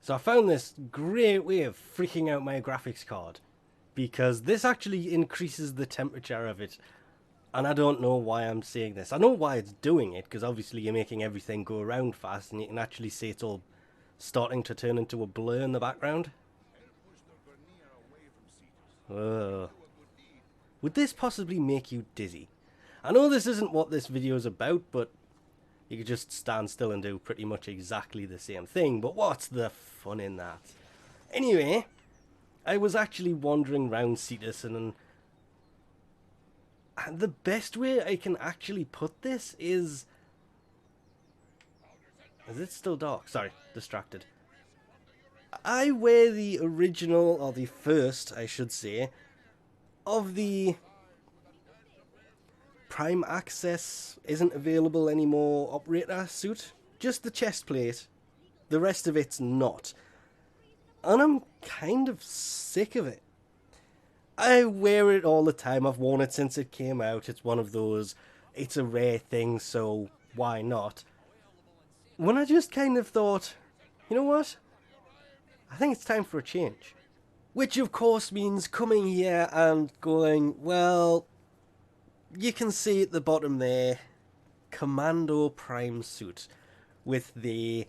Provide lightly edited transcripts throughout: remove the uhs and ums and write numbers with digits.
So I found this great way of freaking out my graphics card, because this actually increases the temperature of it. And I don't know why I'm saying this. I know why it's doing it, because obviously you're making everything go around fast, and you can actually see it's all starting to turn into a blur in the background. Ugh. Would this possibly make you dizzy? I know this isn't what this video is about, but you could just stand still and do pretty much exactly the same thing, but what's the fun in that? Anyway, I was actually wandering around Cetus, and the best way I can actually put this is... Is it still dark? Sorry, distracted. I wear the original, or the first, I should say, of the Prime Access isn't available anymore operator suit. Just the chest plate. The rest of it's not. And I'm kind of sick of it. I wear it all the time. I've worn it since it came out. It's one of those, it's a rare thing, so why not? When I just kind of thought, you know what? I think it's time for a change. Which of course means coming here and going, well, you can see at the bottom there, Commando Prime suit with the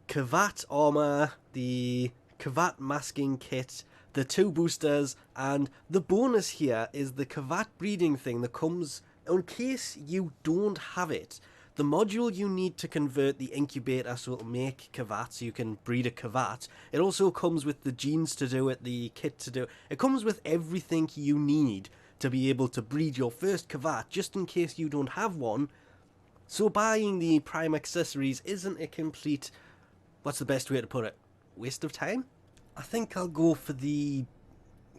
kavat armor, the kavat masking kit, the 2 boosters, and the bonus here is the kavat breeding thing that comes, in case you don't have it, the module you need to convert the incubator so it'll make kavat, so you can breed a kavat. It also comes with the genes to do it, the kit to do it. It comes with everything you need to be able to breed your first kavat, just in case you don't have one. So buying the prime accessories isn't a complete, what's the best way to put it, waste of time? I think I'll go for the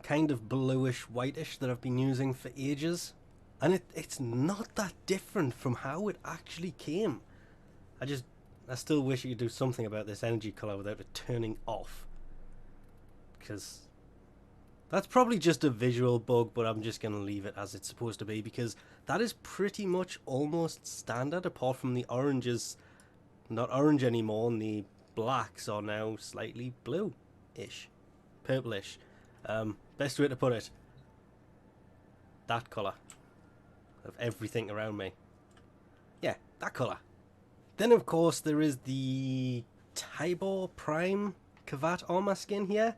kind of bluish whitish that I've been using for ages. And it's not that different from how it actually came. I still wish you could do something about this energy colour without it turning off. Because that's probably just a visual bug, but I'm just going to leave it as it's supposed to be, because that is pretty much almost standard, apart from the oranges, not orange anymore, and the blacks are now slightly blue-ish, purplish. Best way to put it, that colour of everything around me. Yeah, that colour. Then of course there is the Tibor Prime Kavat armor skin here.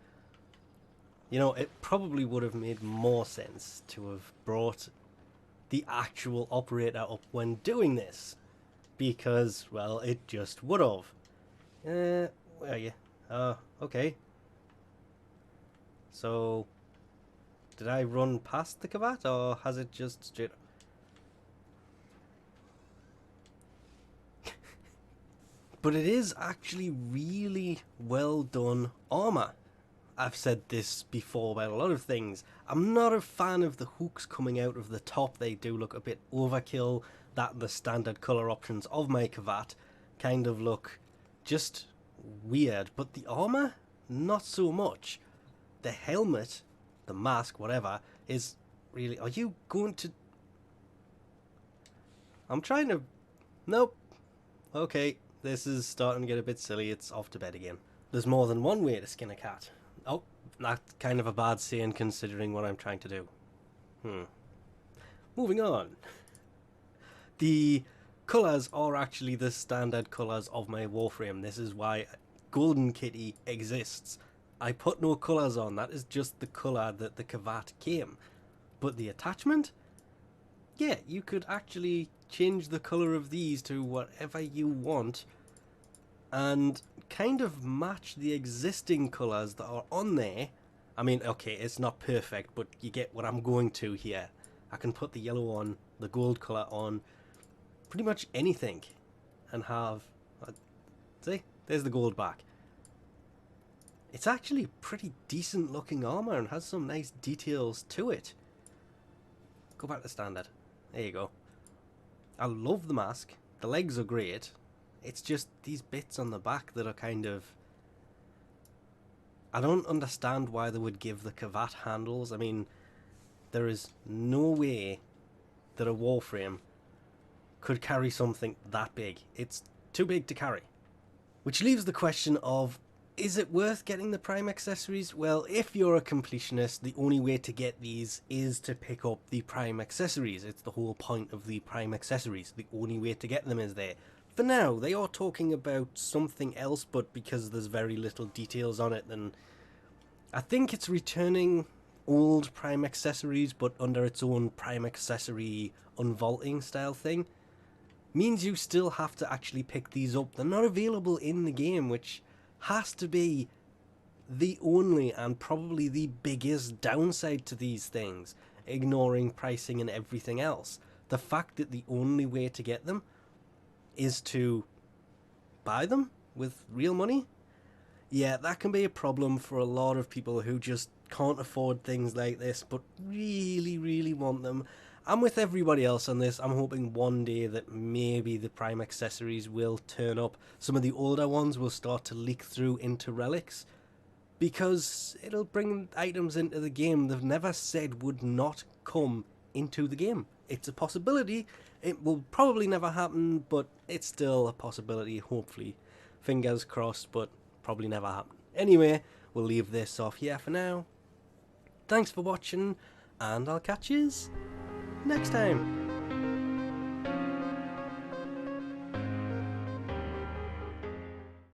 You know, it probably would have made more sense to have brought the actual operator up when doing this, because, well, it just would have. Where are you? Okay. So, did I run past the Kavat, or has it just straight... But it is actually really well done armor. I've said this before about a lot of things. I'm not a fan of the hooks coming out of the top. They do look a bit overkill. That and the standard colour options of my Kavat kind of look just weird. But the armor, not so much. The helmet, the mask, whatever, is really... Are you going to... I'm trying to... Nope. Okay, this is starting to get a bit silly. It's off to bed again. There's more than one way to skin a cat. Oh, that's kind of a bad saying considering what I'm trying to do. Moving on. The colours are actually the standard colours of my Warframe. This is why Golden Kitty exists. I put no colours on. That is just the colour that the Kavat came. But the attachment? Yeah, you could actually change the colour of these to whatever you want and kind of match the existing colours that are on there. I mean, okay, it's not perfect, but you get what I'm going to here. I can put the yellow on, the gold colour on, pretty much anything, and have... See? There's the gold back. It's actually pretty decent looking armour and has some nice details to it. Go back to standard. There you go. I love the mask. The legs are great. It's just these bits on the back that are kind of... I don't understand why they would give the Kavat handles. I mean, there is no way that a Warframe could carry something that big. It's too big to carry. Which leaves the question of, is it worth getting the Prime accessories? Well, if you're a completionist, the only way to get these is to pick up the Prime accessories. It's the whole point of the Prime accessories. The only way to get them is there. For now, they are talking about something else, but because there's very little details on it, then I think it's returning old Prime accessories, but under its own Prime accessory unvaulting style thing. Means you still have to actually pick these up. They're not available in the game, which has to be the only and probably the biggest downside to these things, ignoring pricing and everything else. The fact that the only way to get them is to buy them with real money. Yeah, that can be a problem for a lot of people who just can't afford things like this, but really, really want them. I'm with everybody else on this. I'm hoping one day that maybe the Prime accessories will turn up. Some of the older ones will start to leak through into relics, because it'll bring items into the game they've never said would not come into the game. It's a possibility. It will probably never happen, but it's still a possibility, hopefully. Fingers crossed, but probably never happen. Anyway, we'll leave this off here for now. Thanks for watching, and I'll catch yous next time.